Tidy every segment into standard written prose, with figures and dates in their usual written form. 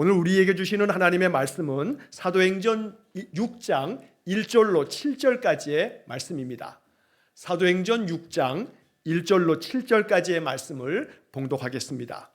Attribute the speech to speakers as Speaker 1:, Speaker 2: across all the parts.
Speaker 1: 오늘 우리에게 주시는 하나님의 말씀은 사도행전 6장 1절로 7절까지의 말씀입니다. 사도행전 6장 1절로 7절까지의 말씀을 봉독하겠습니다.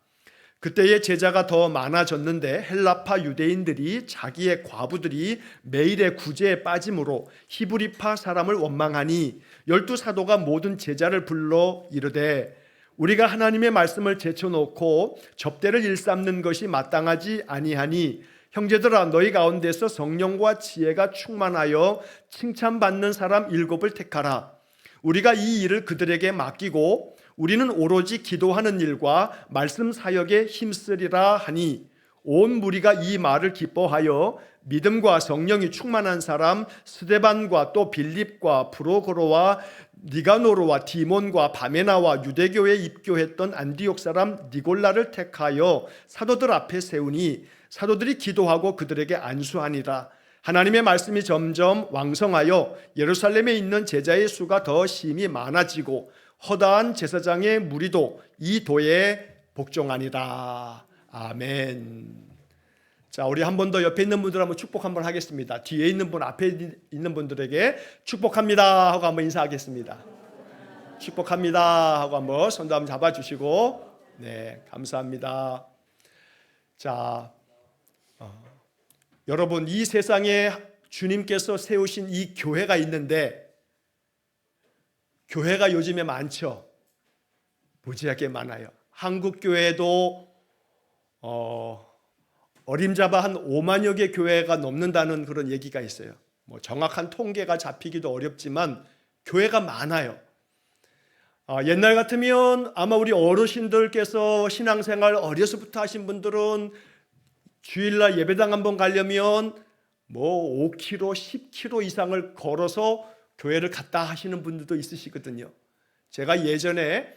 Speaker 1: 그때의 제자가 더 많아졌는데 헬라파 유대인들이 자기의 과부들이 매일의 구제에 빠짐으로 히브리파 사람을 원망하니 12사도가 모든 제자를 불러 이르되 우리가 하나님의 말씀을 제쳐놓고 접대를 일삼는 것이 마땅하지 아니하니 형제들아 너희 가운데서 성령과 지혜가 충만하여 칭찬받는 사람 7을 택하라. 우리가 이 일을 그들에게 맡기고 우리는 오로지 기도하는 일과 말씀 사역에 힘쓰리라 하니 온 무리가 이 말을 기뻐하여 믿음과 성령이 충만한 사람 스데반과 또 빌립과 프로고로와 니가노르와 디몬과 바메나와 유대교에 입교했던 안디옥 사람 니골라를 택하여 사도들 앞에 세우니 사도들이 기도하고 그들에게 안수하니라. 하나님의 말씀이 점점 왕성하여 예루살렘에 있는 제자의 수가 더 심히 많아지고 허다한 제사장의 무리도 이 도에 복종하니라. 아멘. 자, 우리 한 번 더 옆에 있는 분들 한번 축복 한번 하겠습니다. 뒤에 있는 분, 앞에 있는 분들에게 축복합니다 하고 한번 인사하겠습니다. 축복합니다 하고 한번 손도 한번 잡아주시고, 네, 감사합니다. 자, 여러분, 이 세상에 주님께서 세우신 이 교회가 있는데 교회가 요즘에 많죠. 무지하게 많아요. 한국 교회도 어림잡아 한 5만여 개 교회가 넘는다는 그런 얘기가 있어요. 뭐 정확한 통계가 잡히기도 어렵지만 교회가 많아요. 옛날 같으면 아마 우리 어르신들께서 신앙생활 어려서부터 하신 분들은 주일날 예배당 한번 가려면 뭐 5km, 10km 이상을 걸어서 교회를 갔다 하시는 분들도 있으시거든요. 제가 예전에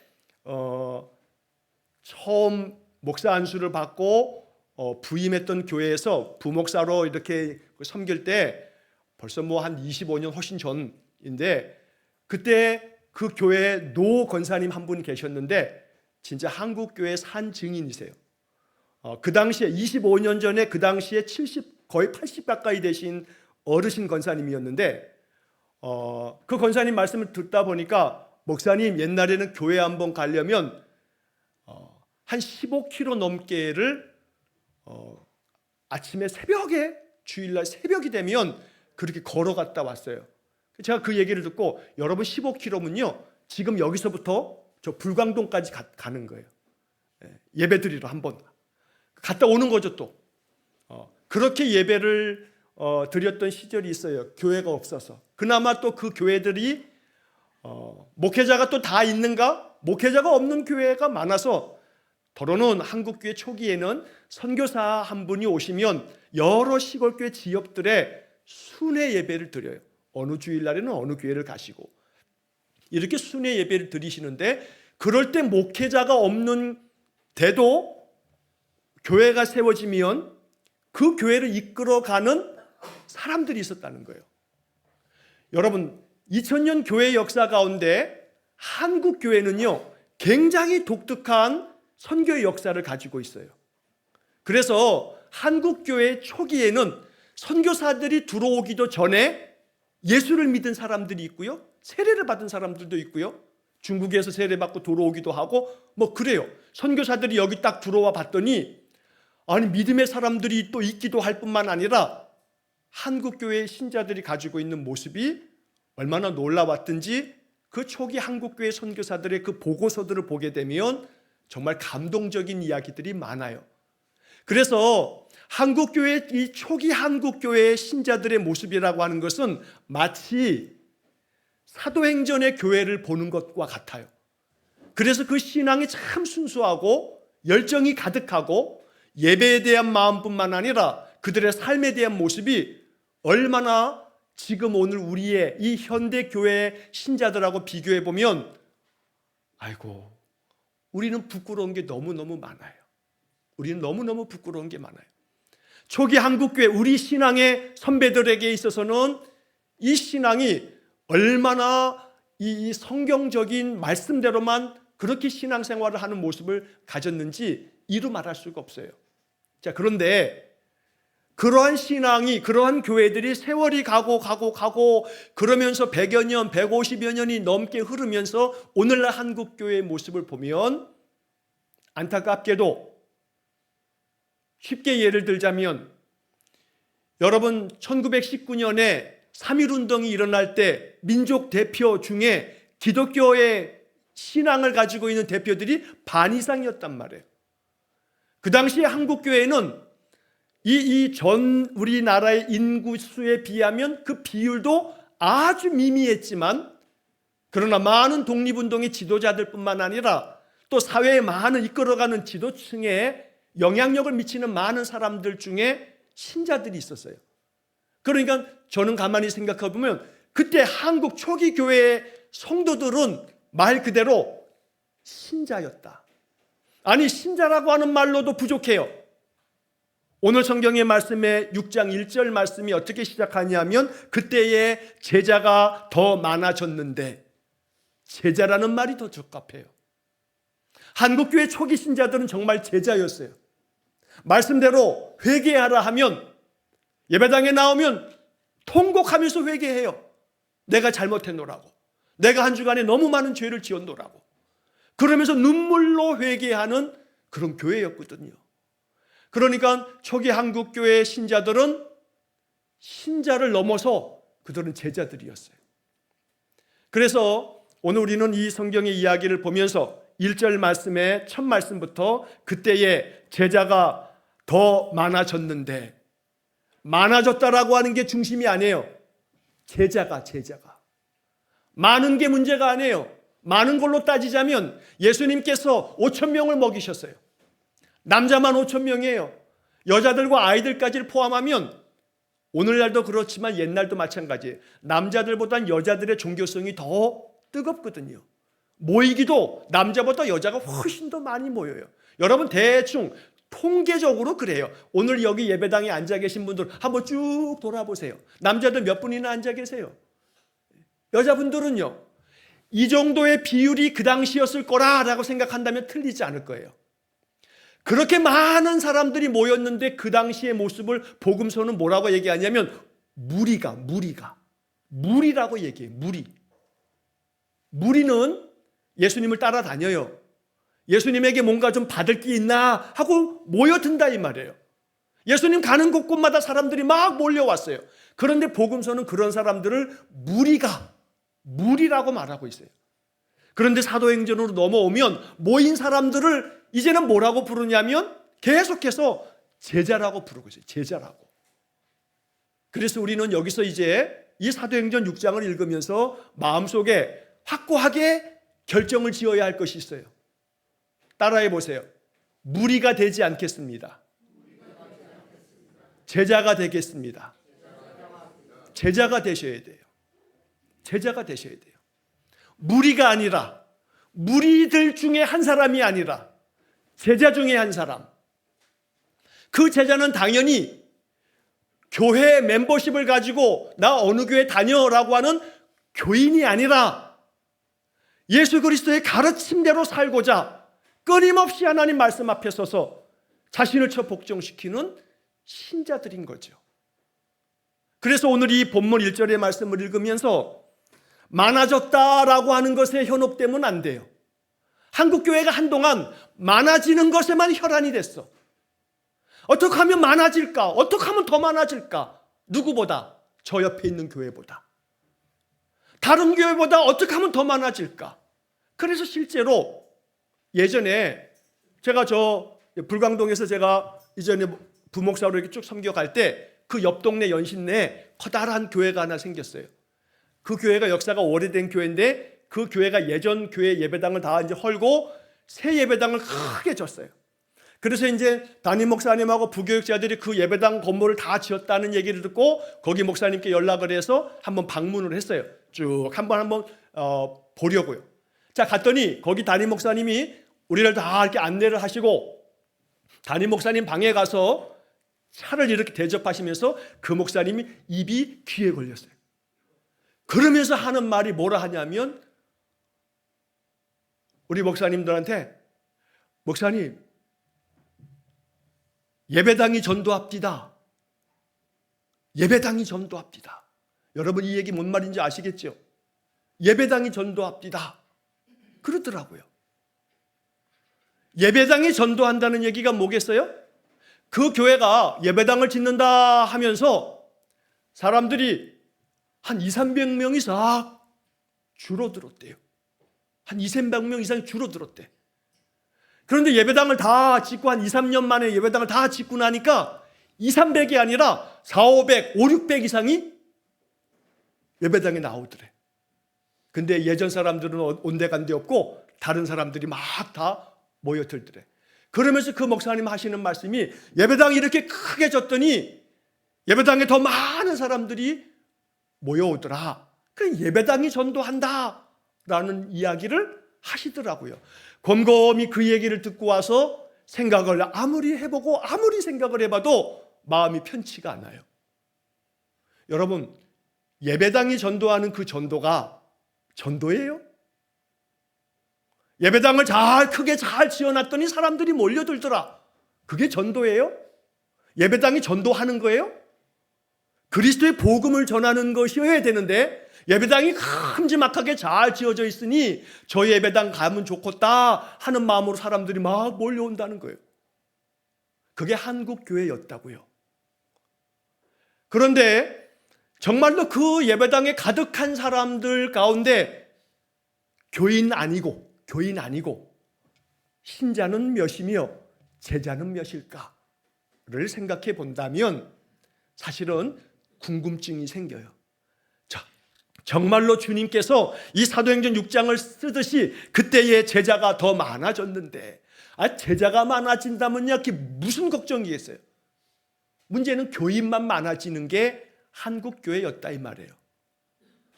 Speaker 1: 처음 목사 안수를 받고 부임했던 교회에서 부목사로 이렇게 섬길 때 벌써 뭐 한 25년 훨씬 전인데 그때 그 교회에 노 권사님 한 분 계셨는데 진짜 한국 교회 산 증인이세요. 그 당시에 25년 전에 그 당시에 70 거의 80 가까이 되신 어르신 권사님이었는데 그 권사님 말씀을 듣다 보니까 목사님 옛날에는 교회 한번 가려면 한 15km 넘게를 아침에 새벽에 주일날 새벽이 되면 그렇게 걸어갔다 왔어요. 제가 그 얘기를 듣고 여러분 15km면요 지금 여기서부터 저 불광동까지 가는 거예요. 예배 드리러 한번 갔다 오는 거죠. 또 그렇게 예배를 드렸던 시절이 있어요. 교회가 없어서. 그나마 또 그 교회들이 목회자가 또 다 있는가? 목회자가 없는 교회가 많아서 더러는 한국교회 초기에는 선교사 한 분이 오시면 여러 시골교회 지역들에 순회 예배를 드려요. 어느 주일날에는 어느 교회를 가시고 이렇게 순회 예배를 드리시는데 그럴 때 목회자가 없는 데도 교회가 세워지면 그 교회를 이끌어가는 사람들이 있었다는 거예요. 여러분 2000년 교회 역사 가운데 한국 교회는요 굉장히 독특한 선교의 역사를 가지고 있어요. 그래서 한국 교회 초기에는 선교사들이 들어오기도 전에 예수를 믿은 사람들이 있고요, 세례를 받은 사람들도 있고요, 중국에서 세례받고 들어오기도 하고 뭐 그래요. 선교사들이 여기 딱 들어와 봤더니 아니 믿음의 사람들이 또 있기도 할 뿐만 아니라 한국 교회의 신자들이 가지고 있는 모습이 얼마나 놀라웠든지 그 초기 한국 교회 선교사들의 그 보고서들을 보게 되면 정말 감동적인 이야기들이 많아요. 그래서 한국교회, 이 초기 한국교회의 신자들의 모습이라고 하는 것은 마치 사도행전의 교회를 보는 것과 같아요. 그래서 그 신앙이 참 순수하고 열정이 가득하고 예배에 대한 마음뿐만 아니라 그들의 삶에 대한 모습이 얼마나 지금 오늘 우리의 이 현대교회 신자들하고 비교해 보면 아이고 우리는 부끄러운 게 너무너무 많아요. 우리는 너무너무 부끄러운 게 많아요. 초기 한국교회 우리 신앙의 선배들에게 있어서는 이 신앙이 얼마나 이 성경적인 말씀대로만 그렇게 신앙생활을 하는 모습을 가졌는지 이루 말할 수가 없어요. 자, 그런데 그러한 신앙이, 그러한 교회들이 세월이 가고 그러면서 100여 년, 150여 년이 넘게 흐르면서 오늘날 한국교회의 모습을 보면 안타깝게도 쉽게 예를 들자면 여러분 1919년에 3.1운동이 일어날 때 민족 대표 중에 기독교의 신앙을 가지고 있는 대표들이 반 이상이었단 말이에요. 그 당시에 한국교회는 전 우리나라의 인구수에 비하면 그 비율도 아주 미미했지만, 그러나 많은 독립운동의 지도자들 뿐만 아니라 또 사회에 많은 이끌어가는 지도층에 영향력을 미치는 많은 사람들 중에 신자들이 있었어요. 그러니까 저는 가만히 생각해 보면 그때 한국 초기 교회의 성도들은 말 그대로 신자였다. 아니, 신자라고 하는 말로도 부족해요. 오늘 성경의 말씀에 6장 1절 말씀이 어떻게 시작하냐면 그때의 제자가 더 많아졌는데, 제자라는 말이 더 적합해요. 한국교회 초기 신자들은 정말 제자였어요. 말씀대로 회개하라 하면 예배당에 나오면 통곡하면서 회개해요. 내가 잘못했노라고, 내가 한 주간에 너무 많은 죄를 지었노라고, 그러면서 눈물로 회개하는 그런 교회였거든요. 그러니까 초기 한국교회 신자들은 신자를 넘어서 그들은 제자들이었어요. 그래서 오늘 우리는 이 성경의 이야기를 보면서 1절 말씀의 첫 말씀부터 그때의 제자가 더 많아졌는데, 많아졌다라고 하는 게 중심이 아니에요. 제자가 많은 게 문제가 아니에요. 많은 걸로 따지자면 예수님께서 5,000명을 먹이셨어요. 남자만 5,000명이에요. 여자들과 아이들까지를 포함하면 오늘날도 그렇지만 옛날도 마찬가지예요. 남자들보단 여자들의 종교성이 더 뜨겁거든요. 모이기도 남자보다 여자가 훨씬 더 많이 모여요. 여러분 대충 통계적으로 그래요. 오늘 여기 예배당에 앉아 계신 분들 한번 쭉 돌아보세요. 남자들 몇 분이나 앉아 계세요? 여자분들은요, 이 정도의 비율이 그 당시였을 거라고 생각한다면 틀리지 않을 거예요. 그렇게 많은 사람들이 모였는데 그 당시의 모습을 복음서는 뭐라고 얘기하냐면 무리라고 얘기해요. 무리는 예수님을 따라다녀요. 예수님에게 뭔가 좀 받을 게 있나 하고 모여든다 이 말이에요. 예수님 가는 곳곳마다 사람들이 막 몰려왔어요. 그런데 복음서는 그런 사람들을 무리라고 말하고 있어요. 그런데 사도행전으로 넘어오면 모인 사람들을 이제는 뭐라고 부르냐면 계속해서 제자라고 부르고 있어요. 제자라고. 그래서 우리는 여기서 이제 이 사도행전 6장을 읽으면서 마음속에 확고하게 결정을 지어야 할 것이 있어요. 따라해 보세요. 무리가 되지 않겠습니다. 제자가 되겠습니다. 제자가 되셔야 돼요. 제자가 되셔야 돼요. 무리가 아니라, 무리들 중에 한 사람이 아니라 제자 중에 한 사람. 그 제자는 당연히 교회 멤버십을 가지고 나 어느 교회 다녀라고 하는 교인이 아니라 예수 그리스도의 가르침대로 살고자 끊임없이 하나님 말씀 앞에 서서 자신을 복종시키는 신자들인 거죠. 그래서 오늘 이 본문 1절의 말씀을 읽으면서 많아졌다라고 하는 것에 현혹되면 안 돼요. 한국교회가 한동안 많아지는 것에만 혈안이 됐어. 어떻게 하면 많아질까? 어떻게 하면 더 많아질까? 누구보다? 저 옆에 있는 교회보다. 다른 교회보다 어떻게 하면 더 많아질까? 그래서 실제로 예전에 제가 불광동에서 제가 이전에 부목사로 이렇게 쭉 섬겨갈 때 그 옆 동네 연신내에 커다란 교회가 하나 생겼어요. 그 교회가 역사가 오래된 교회인데 그 교회가 예전 교회 예배당을 다 이제 헐고 새 예배당을 크게 졌어요. 그래서 이제 담임 목사님하고 부교육자들이 그 예배당 건물을 다 지었다는 얘기를 듣고 거기 목사님께 연락을 해서 한번 방문을 했어요. 쭉 한번 보려고요. 자, 갔더니 거기 담임 목사님이 우리를 다 이렇게 안내를 하시고 담임 목사님 방에 가서 차를 이렇게 대접하시면서 그 목사님이 입이 귀에 걸렸어요. 그러면서 하는 말이 뭐라 하냐면 우리 목사님들한테 목사님 예배당이 전도합디다. 예배당이 전도합디다. 여러분 이 얘기 뭔 말인지 아시겠죠? 예배당이 전도합디다. 그러더라고요. 예배당이 전도한다는 얘기가 뭐겠어요? 그 교회가 예배당을 짓는다 하면서 사람들이 한 200~300명이 싹 줄어들었대요. 한 200~300명 이상이 줄어들었대. 그런데 예배당을 다 짓고 한 2~3년 만에 예배당을 다 짓고 나니까 200~300이 아니라 400~500, 500~600 이상이 예배당에 나오더래. 근데 예전 사람들은 온데간데 없고 다른 사람들이 막 다 모여들더래. 그러면서 그 목사님 하시는 말씀이 예배당이 이렇게 크게 졌더니 예배당에 더 많은 사람들이 모여오더라. 그 예배당이 전도한다 라는 이야기를 하시더라고요. 곰곰이 그 얘기를 듣고 와서 생각을 아무리 해보고 아무리 생각을 해봐도 마음이 편치가 않아요. 여러분, 예배당이 전도하는 그 전도가 전도예요? 예배당을 크게 잘 지어놨더니 사람들이 몰려들더라. 그게 전도예요? 예배당이 전도하는 거예요? 그리스도의 복음을 전하는 것이어야 되는데 예배당이 큼지막하게 잘 지어져 있으니 저 예배당 가면 좋겠다 하는 마음으로 사람들이 막 몰려온다는 거예요. 그게 한국 교회였다고요. 그런데 정말로 그 예배당에 가득한 사람들 가운데 교인 아니고 신자는 몇이며 제자는 몇일까를 생각해 본다면 사실은 궁금증이 생겨요. 자, 정말로 주님께서 이 사도행전 6장을 쓰듯이 그때의 제자가 더 많아졌는데 제자가 많아진다면요, 그게 무슨 걱정이겠어요? 문제는 교인만 많아지는 게 한국교회였다 이 말이에요.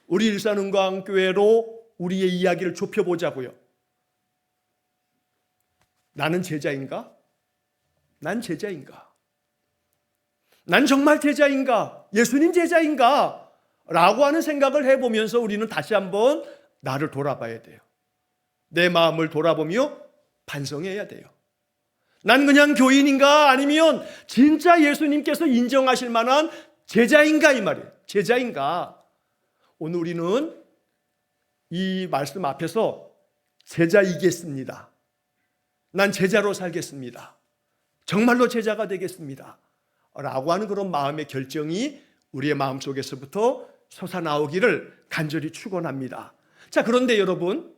Speaker 1: 우리 일산은광교회로 우리의 이야기를 좁혀보자고요. 나는 제자인가? 난 제자인가? 난 정말 제자인가? 예수님 제자인가? 라고 하는 생각을 해보면서 우리는 다시 한번 나를 돌아봐야 돼요. 내 마음을 돌아보며 반성해야 돼요. 난 그냥 교인인가? 아니면 진짜 예수님께서 인정하실 만한 제자인가? 이 말이에요. 제자인가? 오늘 우리는 이 말씀 앞에서 제자이겠습니다. 난 제자로 살겠습니다. 정말로 제자가 되겠습니다. 라고 하는 그런 마음의 결정이 우리의 마음속에서부터 솟아나오기를 간절히 축원합니다. 자, 그런데 여러분,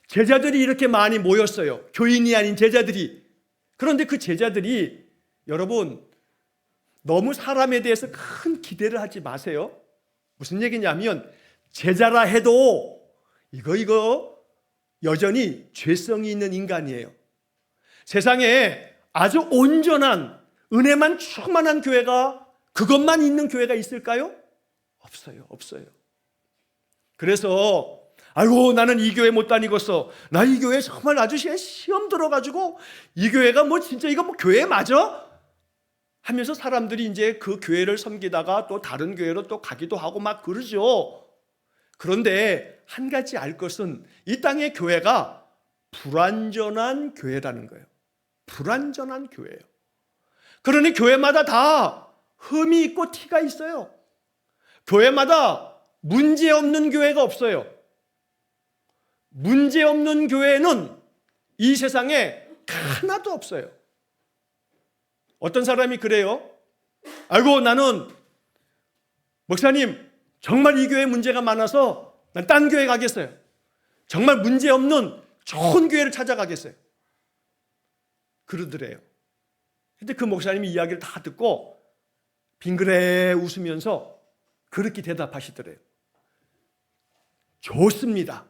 Speaker 1: 제자들이 이렇게 많이 모였어요. 교인이 아닌 제자들이. 그런데 그 제자들이 여러분 너무 사람에 대해서 큰 기대를 하지 마세요. 무슨 얘기냐면 제자라 해도 이거 여전히 죄성이 있는 인간이에요. 세상에 아주 온전한 은혜만 충만한 교회가 그것만 있는 교회가 있을까요? 없어요. 그래서 아이고 나는 이 교회 못 다니겠어. 나 이 교회 정말 아주 시험 들어가지고 이 교회가 뭐 진짜 이거 뭐 교회 맞아? 하면서 사람들이 이제 그 교회를 섬기다가 또 다른 교회로 또 가기도 하고 막 그러죠. 그런데 한 가지 알 것은 이 땅의 교회가 불완전한 교회라는 거예요. 불완전한 교회예요. 그러니 교회마다 다 흠이 있고 티가 있어요. 교회마다 문제 없는 교회가 없어요. 문제 없는 교회는 이 세상에 하나도 없어요. 어떤 사람이 그래요. 아이고 나는 목사님 정말 이 교회 문제가 많아서 난 딴 교회 가겠어요. 정말 문제 없는 좋은 교회를 찾아가겠어요. 그러더래요. 근데 그 목사님이 이야기를 다 듣고 빙그레 웃으면서 그렇게 대답하시더래요. 좋습니다.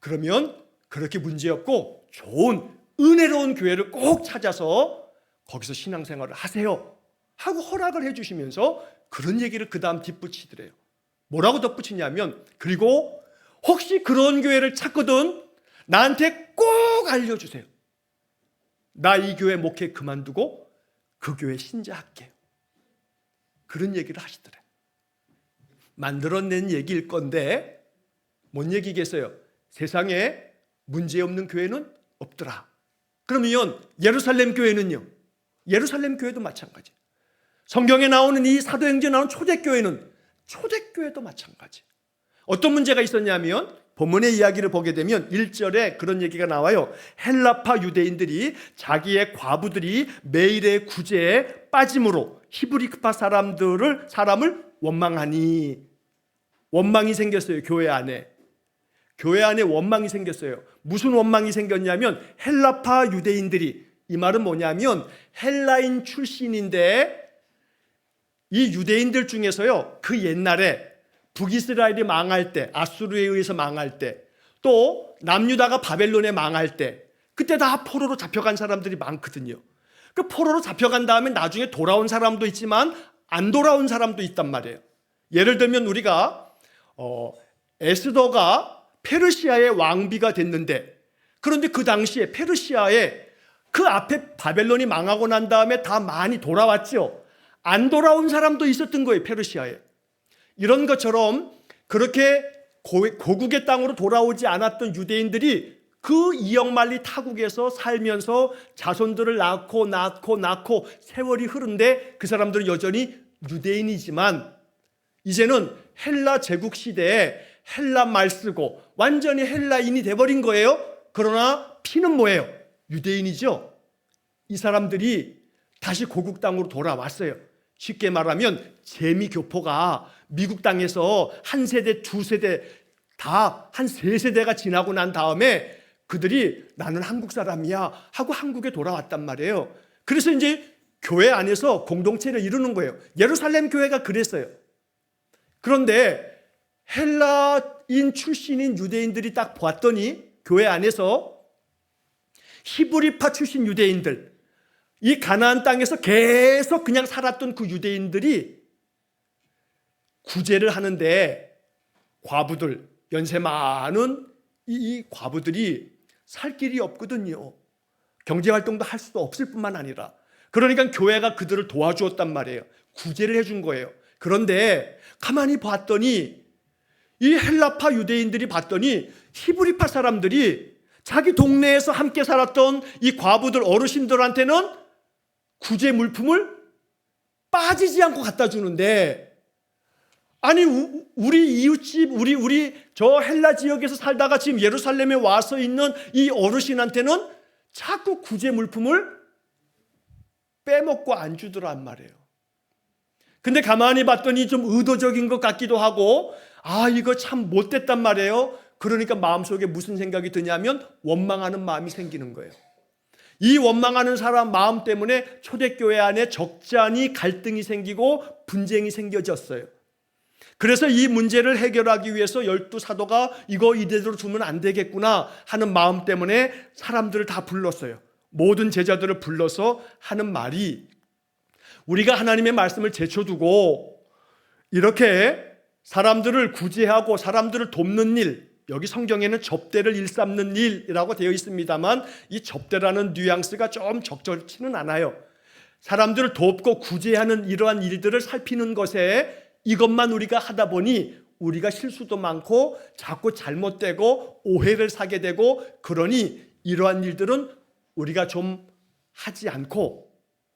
Speaker 1: 그러면 그렇게 문제없고 좋은 은혜로운 교회를 꼭 찾아서 거기서 신앙생활을 하세요 하고 허락을 해주시면서 그런 얘기를 그 다음 덧붙이더래요. 뭐라고 덧붙이냐면 그리고 혹시 그런 교회를 찾거든 나한테 꼭 알려주세요. 나 이 교회 목회 그만두고 그 교회 신자할게요. 그런 얘기를 하시더래요. 만들어낸 얘기일 건데 뭔 얘기겠어요? 세상에 문제없는 교회는 없더라. 그러면 예루살렘 교회는요? 예루살렘 교회도 마찬가지. 성경에 나오는 이 사도행전에 나오는 초대교회도 마찬가지. 어떤 문제가 있었냐면 본문의 이야기를 보게 되면 1절에 그런 얘기가 나와요. 헬라파 유대인들이 자기의 과부들이 매일의 구제에 빠짐으로 히브리파 사람을 원망하니, 원망이 생겼어요. 교회 안에 원망이 생겼어요. 무슨 원망이 생겼냐면 헬라파 유대인들이, 이 말은 뭐냐면 헬라인 출신인데 이 유대인들 중에서요, 그 옛날에 북이스라엘이 망할 때, 아수르에 의해서 망할 때, 또 남유다가 바벨론에 망할 때, 그때 다 포로로 잡혀간 사람들이 많거든요. 그 포로로 잡혀간 다음에 나중에 돌아온 사람도 있지만 안 돌아온 사람도 있단 말이에요. 예를 들면 우리가 에스더가 페르시아의 왕비가 됐는데, 그런데 그 당시에 페르시아에 그 앞에 바벨론이 망하고 난 다음에 다 많이 돌아왔죠. 안 돌아온 사람도 있었던 거예요, 페르시아에. 이런 것처럼 그렇게 고국의 땅으로 돌아오지 않았던 유대인들이 그 이역만리 타국에서 살면서 자손들을 낳고 세월이 흐른데 그 사람들은 여전히 유대인이지만 이제는 헬라 제국 시대에 헬라 말 쓰고 완전히 헬라인이 돼버린 거예요. 그러나 피는 뭐예요? 유대인이죠. 이 사람들이 다시 고국 땅으로 돌아왔어요. 쉽게 말하면 재미교포가 미국 땅에서 한 세대, 두 세대, 다 한 세 세대가 지나고 난 다음에 그들이 나는 한국 사람이야 하고 한국에 돌아왔단 말이에요. 그래서 이제 교회 안에서 공동체를 이루는 거예요. 예루살렘 교회가 그랬어요. 그런데 헬라인 출신인 유대인들이 딱 보았더니 교회 안에서 히브리파 출신 유대인들, 이 가나안 땅에서 계속 그냥 살았던 그 유대인들이 구제를 하는데 과부들, 연세 많은 이 과부들이 살 길이 없거든요. 경제활동도 할 수도 없을 뿐만 아니라, 그러니까 교회가 그들을 도와주었단 말이에요. 구제를 해준 거예요. 그런데 가만히 봤더니 이 헬라파 유대인들이 봤더니 히브리파 사람들이 자기 동네에서 함께 살았던 이 과부들, 어르신들한테는 구제 물품을 빠지지 않고 갖다 주는데, 아니 우리 이웃집, 우리 저 헬라 지역에서 살다가 지금 예루살렘에 와서 있는 이 어르신한테는 자꾸 구제 물품을 빼먹고 안 주더란 말이에요. 근데 가만히 봤더니 좀 의도적인 것 같기도 하고, 이거 참 못됐단 말이에요. 그러니까 마음속에 무슨 생각이 드냐면 원망하는 마음이 생기는 거예요. 이 원망하는 사람 마음 때문에 초대교회 안에 적잖이 갈등이 생기고 분쟁이 생겨졌어요. 그래서 이 문제를 해결하기 위해서 12사도가 이거 이대로 두면 안 되겠구나 하는 마음 때문에 사람들을 다 불렀어요. 모든 제자들을 불러서 하는 말이, 우리가 하나님의 말씀을 제쳐두고 이렇게 사람들을 구제하고 사람들을 돕는 일, 여기 성경에는 접대를 일삼는 일이라고 되어 있습니다만 이 접대라는 뉘앙스가 좀 적절치는 않아요. 사람들을 돕고 구제하는 이러한 일들을 살피는 것에 이것만 우리가 하다 보니 우리가 실수도 많고 자꾸 잘못되고 오해를 사게 되고, 그러니 이러한 일들은 우리가 좀 하지 않고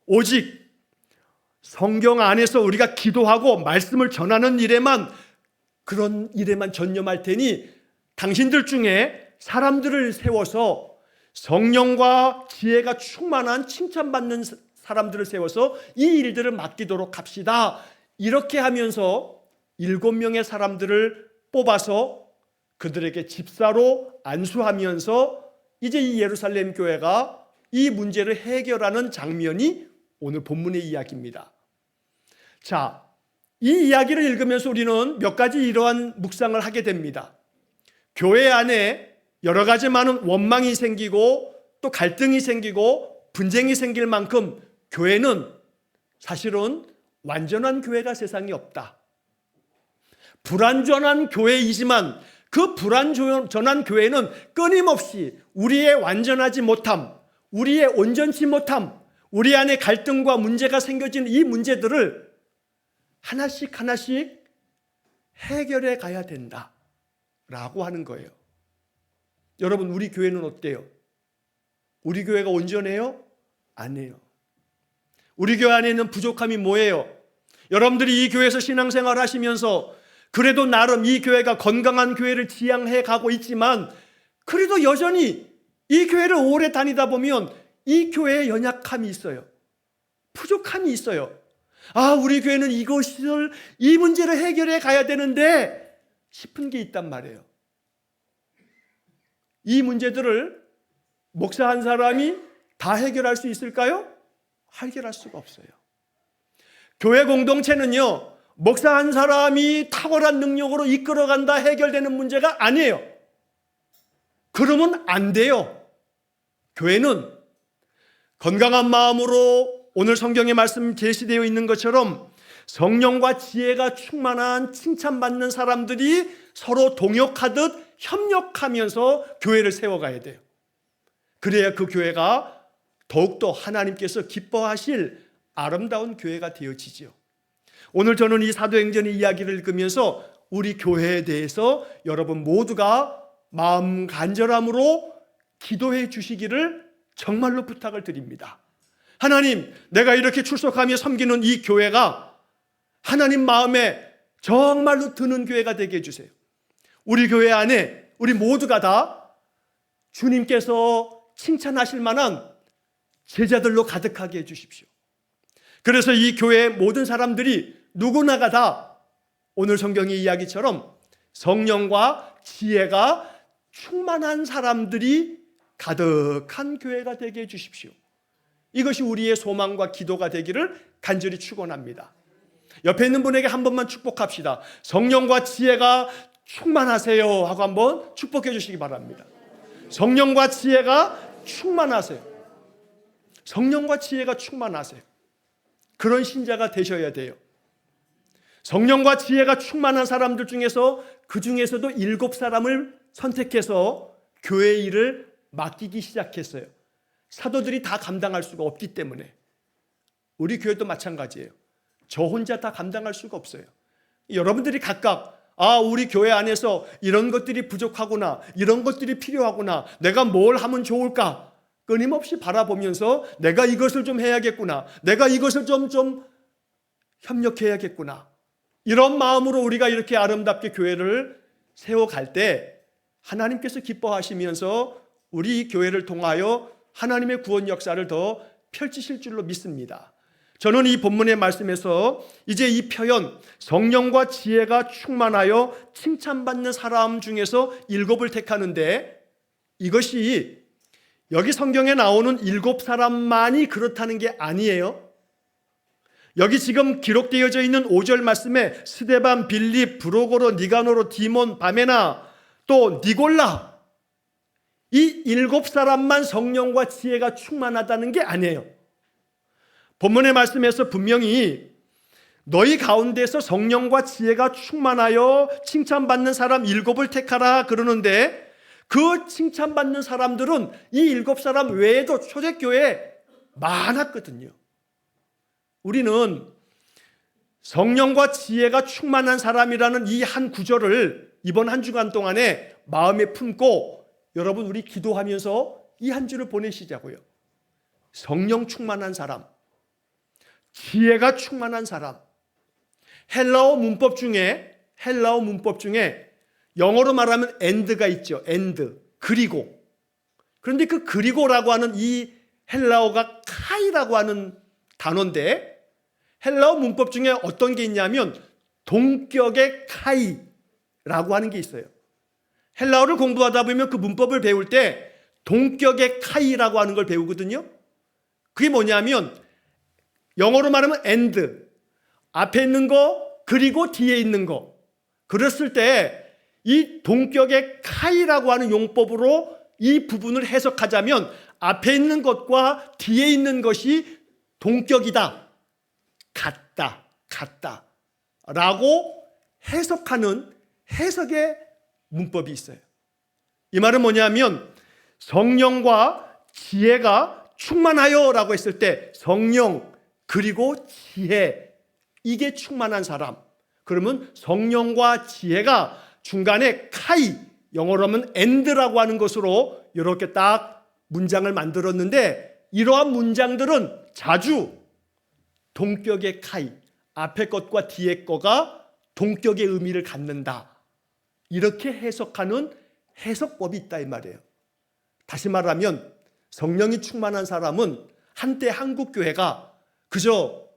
Speaker 1: 오직 성경 안에서 우리가 기도하고 말씀을 전하는 일에만, 그런 일에만 전념할 테니 당신들 중에 사람들을 세워서 성령과 지혜가 충만한 칭찬받는 사람들을 세워서 이 일들을 맡기도록 합시다. 이렇게 하면서 7명의 사람들을 뽑아서 그들에게 집사로 안수하면서 이제 이 예루살렘 교회가 이 문제를 해결하는 장면이 오늘 본문의 이야기입니다. 자, 이 이야기를 읽으면서 우리는 몇 가지 이러한 묵상을 하게 됩니다. 교회 안에 여러 가지 많은 원망이 생기고 또 갈등이 생기고 분쟁이 생길 만큼 교회는 사실은 완전한 교회가 세상에 없다. 불완전한 교회이지만 그 불완전한 교회는 끊임없이 우리의 완전하지 못함, 우리의 온전치 못함, 우리 안에 갈등과 문제가 생겨지는 이 문제들을 하나씩 해결해 가야 된다라고 하는 거예요. 여러분, 우리 교회는 어때요? 우리 교회가 온전해요? 아니에요. 우리 교회 안에 있는 부족함이 뭐예요? 여러분들이 이 교회에서 신앙생활 하시면서 그래도 나름 이 교회가 건강한 교회를 지향해 가고 있지만 그래도 여전히 이 교회를 오래 다니다 보면 이 교회에 연약함이 있어요. 부족함이 있어요. 아, 우리 교회는 이 문제를 해결해 가야 되는데 싶은 게 있단 말이에요. 이 문제들을 목사 한 사람이 다 해결할 수 있을까요? 해결할 수가 없어요. 교회 공동체는요, 목사 한 사람이 탁월한 능력으로 이끌어간다 해결되는 문제가 아니에요. 그러면 안 돼요. 교회는 건강한 마음으로 오늘 성경의 말씀 제시되어 있는 것처럼 성령과 지혜가 충만한 칭찬받는 사람들이 서로 동역하듯 협력하면서 교회를 세워가야 돼요. 그래야 그 교회가 더욱더 하나님께서 기뻐하실 아름다운 교회가 되어지죠. 오늘 저는 이 사도행전의 이야기를 읽으면서 우리 교회에 대해서 여러분 모두가 마음 간절함으로 기도해 주시기를 정말로 부탁을 드립니다. 하나님, 내가 이렇게 출석하며 섬기는 이 교회가 하나님 마음에 정말로 드는 교회가 되게 해주세요. 우리 교회 안에 우리 모두가 다 주님께서 칭찬하실 만한 제자들로 가득하게 해주십시오. 그래서 이 교회의 모든 사람들이 누구나가 다 오늘 성경의 이야기처럼 성령과 지혜가 충만한 사람들이 가득한 교회가 되게 해주십시오. 이것이 우리의 소망과 기도가 되기를 간절히 축원합니다. 옆에 있는 분에게 한 번만 축복합시다. 성령과 지혜가 충만하세요 하고 한번 축복해 주시기 바랍니다. 성령과 지혜가 충만하세요. 성령과 지혜가 충만하세요. 그런 신자가 되셔야 돼요. 성령과 지혜가 충만한 사람들 중에서 그 중에서도 7사람을 선택해서 교회 일을 맡기기 시작했어요. 사도들이 다 감당할 수가 없기 때문에. 우리 교회도 마찬가지예요. 저 혼자 다 감당할 수가 없어요. 여러분들이 각각 우리 교회 안에서 이런 것들이 부족하구나, 이런 것들이 필요하구나, 내가 뭘 하면 좋을까 끊임없이 바라보면서 내가 이것을 좀 해야겠구나, 내가 이것을 좀 협력해야겠구나, 이런 마음으로 우리가 이렇게 아름답게 교회를 세워갈 때 하나님께서 기뻐하시면서 우리 교회를 통하여 하나님의 구원 역사를 더 펼치실 줄로 믿습니다. 저는 이 본문의 말씀에서 이제 이 표현 성령과 지혜가 충만하여 칭찬받는 사람 중에서 7을 택하는데 이것이 여기 성경에 나오는 7사람만이 그렇다는 게 아니에요. 여기 지금 기록되어져 있는 5절 말씀에 스데반, 빌립, 브로고로, 니가노로, 디몬, 바메나, 또 니골라, 이 7사람만 성령과 지혜가 충만하다는 게 아니에요. 본문의 말씀에서 분명히 너희 가운데서 성령과 지혜가 충만하여 칭찬받는 사람 7을 택하라 그러는데 그 칭찬받는 사람들은 이 7사람 외에도 초대교회에 많았거든요. 우리는 성령과 지혜가 충만한 사람이라는 이 한 구절을 이번 한 주간 동안에 마음에 품고 여러분 우리 기도하면서 이 한 주를 보내시자고요. 성령 충만한 사람, 지혜가 충만한 사람. 헬라어 문법 중에 영어로 말하면 and가 있죠. and, 그리고. 그런데 그 그리고라고 하는 이 헬라어가 카이라고 하는 단어인데 헬라어 문법 중에 어떤 게 있냐면 동격의 카이라고 하는 게 있어요. 헬라어를 공부하다 보면 그 문법을 배울 때 동격의 카이라고 하는 걸 배우거든요. 그게 뭐냐면 영어로 말하면 and, 앞에 있는 거 그리고 뒤에 있는 거. 그랬을 때 이 동격의 카이라고 하는 용법으로 이 부분을 해석하자면 앞에 있는 것과 뒤에 있는 것이 동격이다, 같다 라고 해석하는 해석의 문법이 있어요. 이 말은 뭐냐면 성령과 지혜가 충만하여 라고 했을 때 성령 그리고 지혜, 이게 충만한 사람. 그러면 성령과 지혜가 중간에 카이, 영어로 하면 and라고 하는 것으로 이렇게 딱 문장을 만들었는데 이러한 문장들은 자주 동격의 카이, 앞에 것과 뒤에 거가 동격의 의미를 갖는다. 이렇게 해석하는 해석법이 있다 이 말이에요. 다시 말하면 성령이 충만한 사람은 한때 한국 교회가 그저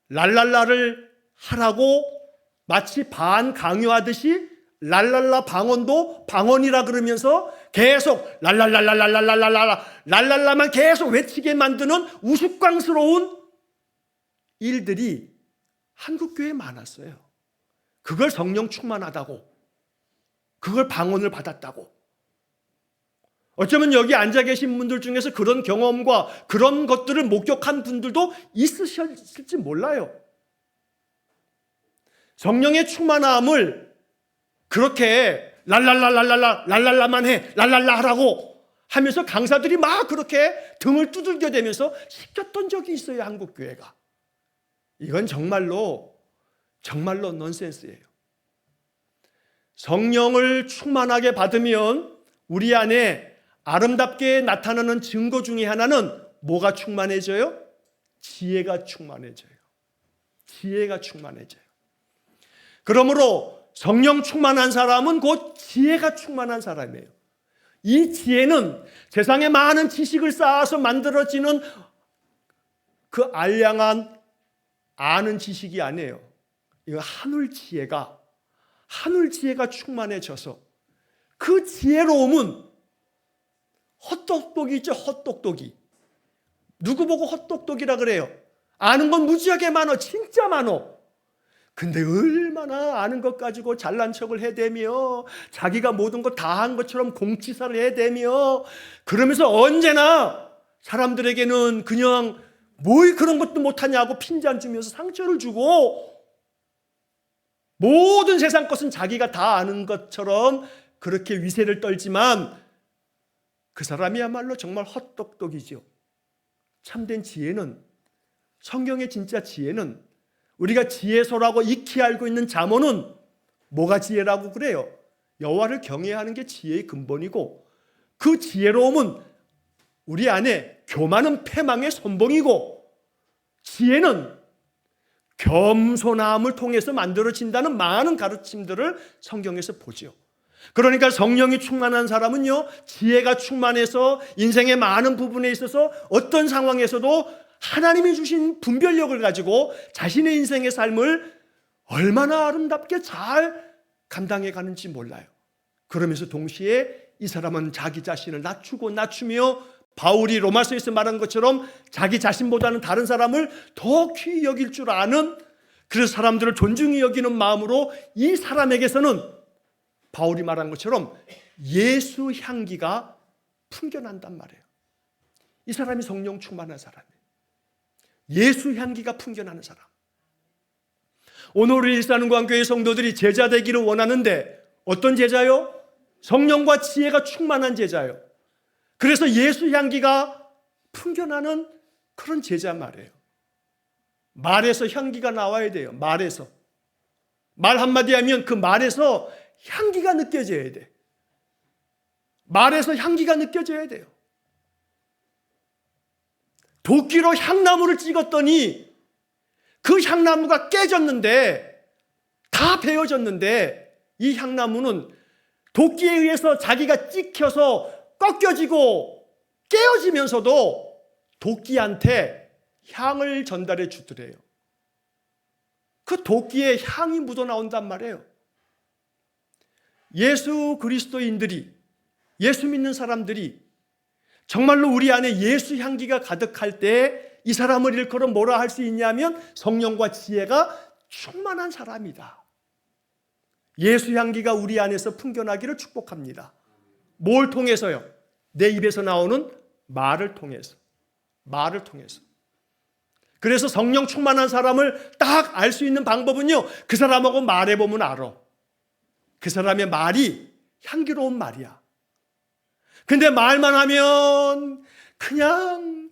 Speaker 1: 랄랄라를 하라고 마치 반강요하듯이 랄랄라 방언도 방언이라 그러면서 계속 랄랄라만 계속 외치게 만드는 우스꽝스러운 일들이 한국 교회에 많았어요. 그걸 성령 충만하다고, 그걸 방언을 받았다고. 어쩌면 여기 앉아 계신 분들 중에서 그런 경험과 그런 것들을 목격한 분들도 있으실지 몰라요. 성령의 충만함을 그렇게 랄랄라만 해, 랄랄라 하라고 하면서 강사들이 막 그렇게 등을 두들겨 대면서 시켰던 적이 있어요, 한국 교회가. 이건 정말로 넌센스예요. 성령을 충만하게 받으면 우리 안에 아름답게 나타나는 증거 중에 하나는 뭐가 충만해져요? 지혜가 충만해져요. 지혜가 충만해져요. 그러므로 성령 충만한 사람은 곧 지혜가 충만한 사람이에요. 이 지혜는 세상에 많은 지식을 쌓아서 만들어지는 그 알량한 아는 지식이 아니에요. 이거 하늘 지혜가 충만해져서 그 지혜로움은 헛똑똑이 있죠. 헛똑똑이. 누구 보고 헛똑똑이라 그래요? 아는 건 무지하게 많어. 진짜 많어. 근데 얼마나 아는 것 가지고 잘난 척을 해대며 자기가 모든 거 다 한 것처럼 공치사를 해대며 그러면서 언제나 사람들에게는 그냥 뭘 그런 것도 못하냐고 핀잔 주면서 상처를 주고 모든 세상 것은 자기가 다 아는 것처럼 그렇게 위세를 떨지만 그 사람이야말로 정말 헛똑똑이죠. 참된 지혜는, 성경의 진짜 지혜는, 우리가 지혜서라고 익히 알고 있는 잠언은 뭐가 지혜라고 그래요? 여호와를 경외하는 게 지혜의 근본이고 그 지혜로움은 우리 안에 교만은 패망의 선봉이고 지혜는 겸손함을 통해서 만들어진다는 많은 가르침들을 성경에서 보죠. 그러니까 성령이 충만한 사람은요, 지혜가 충만해서 인생의 많은 부분에 있어서 어떤 상황에서도 하나님이 주신 분별력을 가지고 자신의 인생의 삶을 얼마나 아름답게 잘 감당해 가는지 몰라요. 그러면서 동시에 이 사람은 자기 자신을 낮추며 바울이 로마서에서 말한 것처럼 자기 자신보다는 다른 사람을 더 귀히 여길 줄 아는, 그래서 사람들을 존중히 여기는 마음으로 이 사람에게서는 바울이 말한 것처럼 예수 향기가 풍겨난단 말이에요. 이 사람이 성령 충만한 사람이에요. 예수 향기가 풍겨나는 사람. 오늘 우리 일산광교회 성도들이 제자 되기를 원하는데 어떤 제자요? 성령과 지혜가 충만한 제자요. 그래서 예수 향기가 풍겨나는 그런 제자 말이에요. 말에서 향기가 나와야 돼요. 말에서. 말 한마디 하면 그 말에서 향기가 느껴져야 돼. 말에서 향기가 느껴져야 돼요. 도끼로 향나무를 찍었더니 그 향나무가 깨졌는데, 다 베어졌는데 이 향나무는 도끼에 의해서 자기가 찍혀서 꺾여지고 깨어지면서도 도끼한테 향을 전달해 주더래요. 그 도끼에 향이 묻어나온단 말이에요. 예수 그리스도인들이, 예수 믿는 사람들이 정말로 우리 안에 예수 향기가 가득할 때 이 사람을 일컬어 뭐라 할 수 있냐면 성령과 지혜가 충만한 사람이다. 예수 향기가 우리 안에서 풍겨나기를 축복합니다. 뭘 통해서요? 내 입에서 나오는 말을 통해서. 말을 통해서. 그래서 성령 충만한 사람을 딱 알 수 있는 방법은요, 그 사람하고 말해보면 알아. 그 사람의 말이 향기로운 말이야. 근데 말만 하면 그냥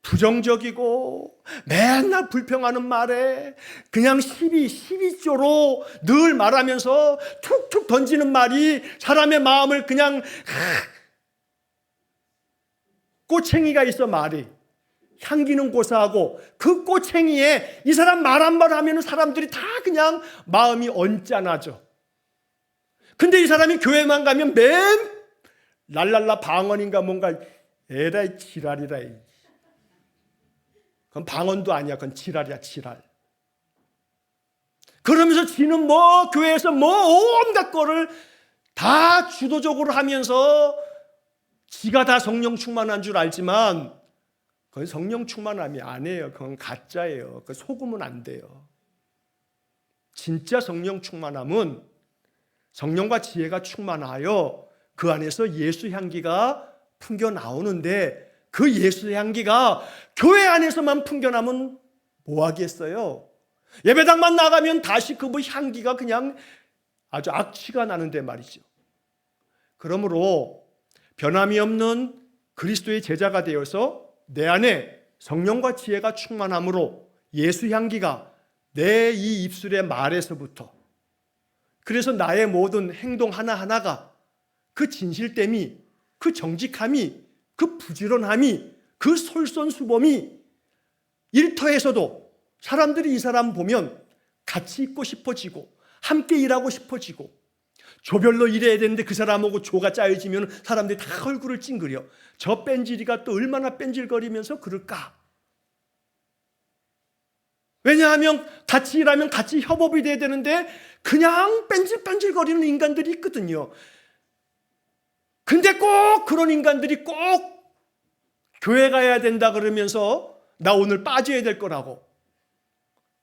Speaker 1: 부정적이고 맨날 불평하는 말에 그냥 시비조로 늘 말하면서 툭툭 던지는 말이 사람의 마음을 그냥 꼬챙이가 있어 말이. 향기는 고사하고 그 꽃챙이에 이 사람 말 한 번 하면 사람들이 다 그냥 마음이 언짢아져. 근데 이 사람이 교회만 가면 맨 랄랄라 방언인가 뭔가 에라이 지랄이라. 그건 방언도 아니야. 그건 지랄이야, 지랄. 그러면서 지는 뭐 교회에서 뭐 온갖 거를 다 주도적으로 하면서 지가 다 성령 충만한 줄 알지만 그건 성령 충만함이 아니에요. 그건 가짜예요. 그 속으면 안 돼요. 진짜 성령 충만함은 성령과 지혜가 충만하여 그 안에서 예수 향기가 풍겨 나오는데 그 예수 향기가 교회 안에서만 풍겨나면 뭐 하겠어요? 예배당만 나가면 다시 그 뭐 향기가 그냥 아주 악취가 나는데 말이죠. 그러므로 변함이 없는 그리스도의 제자가 되어서 내 안에 성령과 지혜가 충만함으로 예수 향기가 내 이 입술의 말에서부터, 그래서 나의 모든 행동 하나하나가 그 진실됨이, 그 정직함이, 그 부지런함이, 그 솔선수범이 일터에서도 사람들이 이 사람 보면 같이 있고 싶어지고 함께 일하고 싶어지고, 조별로 일해야 되는데 그 사람하고 조가 짜여지면 사람들이 다 얼굴을 찡그려. 저 뺀질이가 또 얼마나 뺀질거리면서 그럴까? 왜냐하면 같이 일하면 같이 협업이 돼야 되는데 그냥 뺀질뺀질거리는 인간들이 있거든요. 근데 꼭 그런 인간들이 꼭 교회 가야 된다 그러면서 나 오늘 빠져야 될 거라고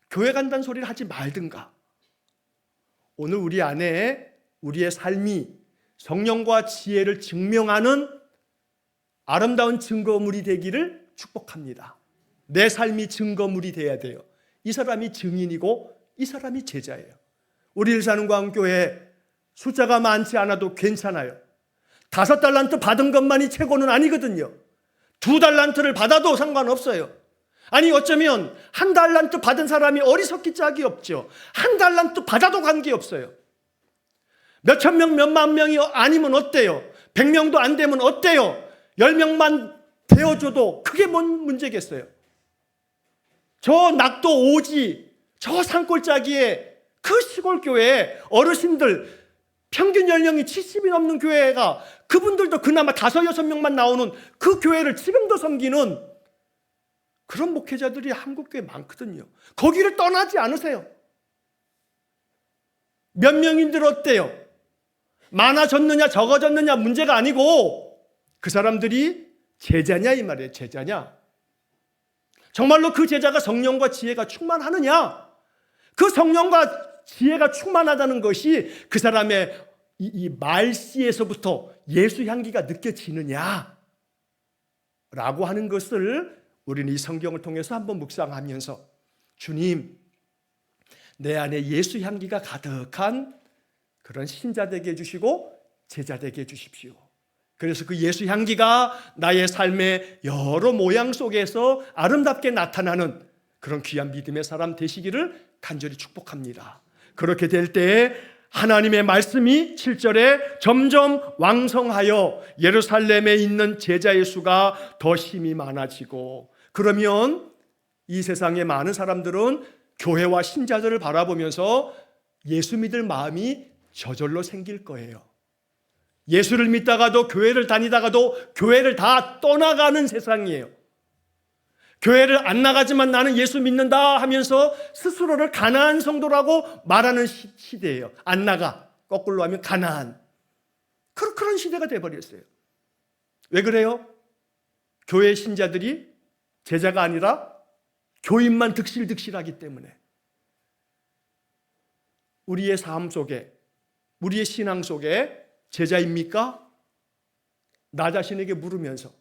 Speaker 1: 교회 간다는 소리를 하지 말든가. 오늘 우리 안에 우리의 삶이 성령과 지혜를 증명하는 아름다운 증거물이 되기를 축복합니다. 내 삶이 증거물이 돼야 돼요. 이 사람이 증인이고 이 사람이 제자예요. 우리 일산흥광교회 숫자가 많지 않아도 괜찮아요. 5달란트 받은 것만이 최고는 아니거든요. 2달란트를 받아도 상관없어요. 아니 어쩌면 1달란트 받은 사람이 어리석기 짝이 없죠. 1달란트 받아도 관계없어요. 몇천 명, 몇만 명이 아니면 어때요? 100명도 안 되면 어때요? 10명만 되어줘도 그게 뭔 문제겠어요? 저 낙도 오지, 저 산골짜기에 그 시골 교회에 어르신들 평균 연령이 70이 넘는 교회가 그분들도 그나마 5, 6명만 나오는 그 교회를 지금도 섬기는 그런 목회자들이 한국교회에 많거든요. 거기를 떠나지 않으세요. 몇 명인들 어때요? 많아졌느냐 적어졌느냐 문제가 아니고 그 사람들이 제자냐 이 말이에요. 제자냐. 정말로 그 제자가 성령과 지혜가 충만하느냐? 그 성령과 지혜가 충만하다는 것이 그 사람의 이 말씨에서부터 예수 향기가 느껴지느냐? 라고 하는 것을 우리는 이 성경을 통해서 한번 묵상하면서 주님, 내 안에 예수 향기가 가득한 그런 신자 되게 해주시고 제자 되게 해주십시오. 그래서 그 예수 향기가 나의 삶의 여러 모양 속에서 아름답게 나타나는 그런 귀한 믿음의 사람 되시기를 간절히 축복합니다. 그렇게 될 때 하나님의 말씀이 7절에 점점 왕성하여 예루살렘에 있는 제자의 수가 더 힘이 많아지고, 그러면 이 세상의 많은 사람들은 교회와 신자들을 바라보면서 예수 믿을 마음이 저절로 생길 거예요. 예수를 믿다가도 교회를 다니다가도 교회를 다 떠나가는 세상이에요. 교회를 안 나가지만 나는 예수 믿는다 하면서 스스로를 가난한 성도라고 말하는 시대예요. 안 나가. 거꾸로 하면 가난한. 그런 시대가 돼버렸어요. 왜 그래요? 교회 신자들이 제자가 아니라 교인만 득실득실하기 때문에. 우리의 삶 속에, 우리의 신앙 속에 제자입니까? 나 자신에게 물으면서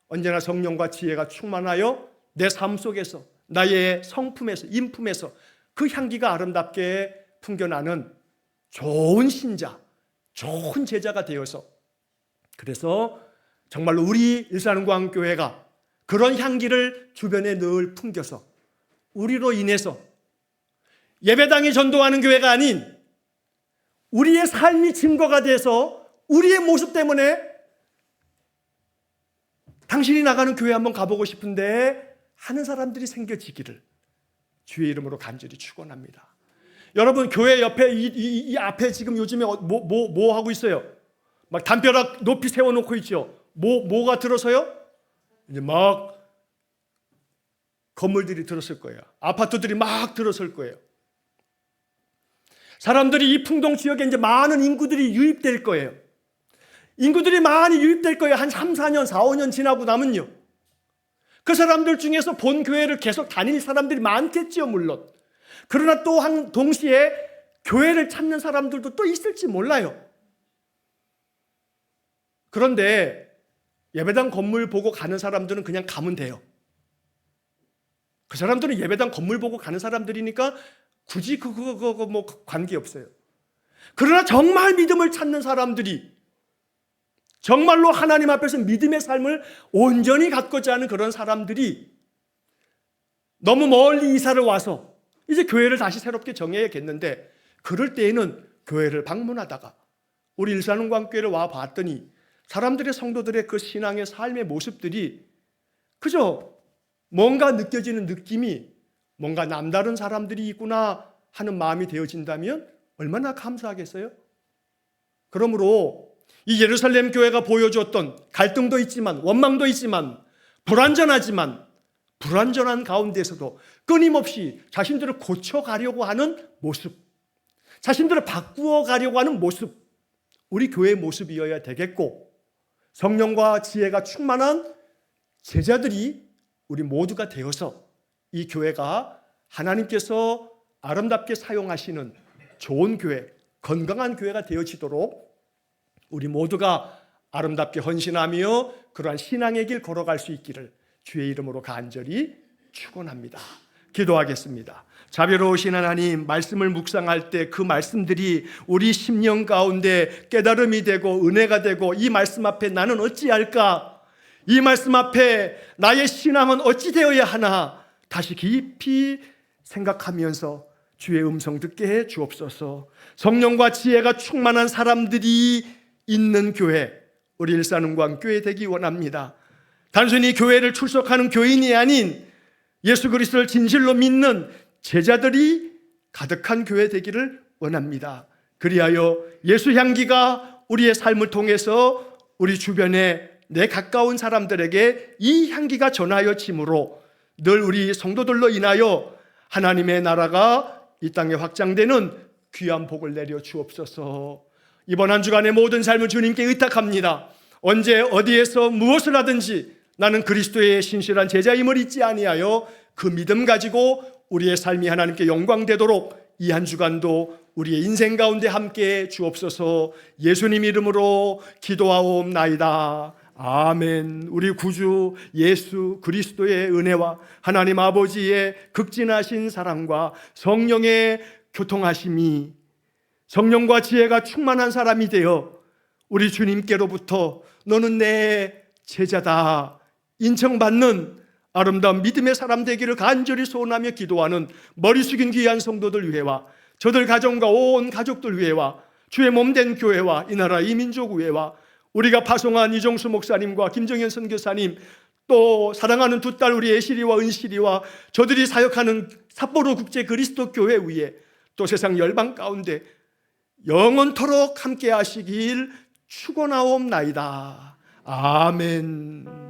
Speaker 1: 언제나 성령과 지혜가 충만하여 내 삶 속에서, 나의 성품에서, 인품에서 그 향기가 아름답게 풍겨나는 좋은 신자, 좋은 제자가 되어서, 그래서 정말로 우리 일산흥광교회가 그런 향기를 주변에 늘 풍겨서 우리로 인해서 예배당이 전도하는 교회가 아닌 우리의 삶이 증거가 돼서 우리의 모습 때문에 당신이 나가는 교회 한번 가보고 싶은데 하는 사람들이 생겨지기를 주의 이름으로 간절히 축원합니다. 여러분, 교회 옆에 이 앞에 지금 요즘에 뭐 하고 있어요? 막 담벼락 높이 세워놓고 있죠. 뭐가 들어서요? 이제 막 건물들이 들었을 거예요. 아파트들이 막 들어설 거예요. 사람들이 이 풍동 지역에 이제 많은 인구들이 유입될 거예요. 인구들이 많이 유입될 거예요. 한 3, 4년, 4, 5년 지나고 나면요. 그 사람들 중에서 본 교회를 계속 다닐 사람들이 많겠지요, 물론. 그러나 또한 동시에 교회를 찾는 사람들도 또 있을지 몰라요. 그런데 예배당 건물 보고 가는 사람들은 그냥 가면 돼요. 그 사람들은 예배당 건물 보고 가는 사람들이니까 굳이 그거 뭐 관계없어요. 그러나 정말 믿음을 찾는 사람들이, 정말로 하나님 앞에서 믿음의 삶을 온전히 갖고자 하는 그런 사람들이 너무 멀리 이사를 와서 이제 교회를 다시 새롭게 정해야겠는데, 그럴 때에는 교회를 방문하다가 우리 일산흥광교회를 와 봤더니 사람들의, 성도들의 그 신앙의 삶의 모습들이 그저 뭔가 느껴지는 느낌이 뭔가 남다른 사람들이 있구나 하는 마음이 되어진다면 얼마나 감사하겠어요? 그러므로 이 예루살렘 교회가 보여줬던 갈등도 있지만, 원망도 있지만, 불완전한 가운데서도 끊임없이 자신들을 고쳐가려고 하는 모습, 자신들을 바꾸어 가려고 하는 모습, 우리 교회의 모습이어야 되겠고, 성령과 지혜가 충만한 제자들이 우리 모두가 되어서 이 교회가 하나님께서 아름답게 사용하시는 좋은 교회, 건강한 교회가 되어지도록 우리 모두가 아름답게 헌신하며 그러한 신앙의 길 걸어갈 수 있기를 주의 이름으로 간절히 축원합니다. 기도하겠습니다. 자비로우신 하나님, 말씀을 묵상할 때 그 말씀들이 우리 심령 가운데 깨달음이 되고 은혜가 되고, 이 말씀 앞에 나는 어찌할까? 이 말씀 앞에 나의 신앙은 어찌 되어야 하나? 다시 깊이 생각하면서 주의 음성 듣게 해 주옵소서. 성령과 지혜가 충만한 사람들이 있는 교회, 우리 일산흥광교회 되기 원합니다. 단순히 교회를 출석하는 교인이 아닌 예수 그리스도를 진실로 믿는 제자들이 가득한 교회 되기를 원합니다. 그리하여 예수 향기가 우리의 삶을 통해서 우리 주변에 내 가까운 사람들에게 이 향기가 전하여짐으로 늘 우리 성도들로 인하여 하나님의 나라가 이 땅에 확장되는 귀한 복을 내려 주옵소서. 이번 한 주간의 모든 삶을 주님께 의탁합니다. 언제 어디에서 무엇을 하든지 나는 그리스도의 신실한 제자임을 잊지 아니하여 그 믿음 가지고 우리의 삶이 하나님께 영광되도록 이 한 주간도 우리의 인생 가운데 함께 주옵소서. 예수님 이름으로 기도하옵나이다. 아멘. 우리 구주 예수 그리스도의 은혜와 하나님 아버지의 극진하신 사랑과 성령의 교통하심이, 성령과 지혜가 충만한 사람이 되어 우리 주님께로부터 너는 내 제자다 인정받는 아름다운 믿음의 사람 되기를 간절히 소원하며 기도하는 머리 숙인 귀한 성도들 위해와 저들 가정과 온 가족들 위해와 주의 몸된 교회와 이 나라 이 민족 위해와 우리가 파송한 이정수 목사님과 김정현 선교사님, 또 사랑하는 두 딸 우리 애실이와 은실이와 저들이 사역하는 삿포로 국제 그리스도 교회 위에, 또 세상 열방 가운데 영원토록 함께 하시길 축원하옵나이다. 아멘.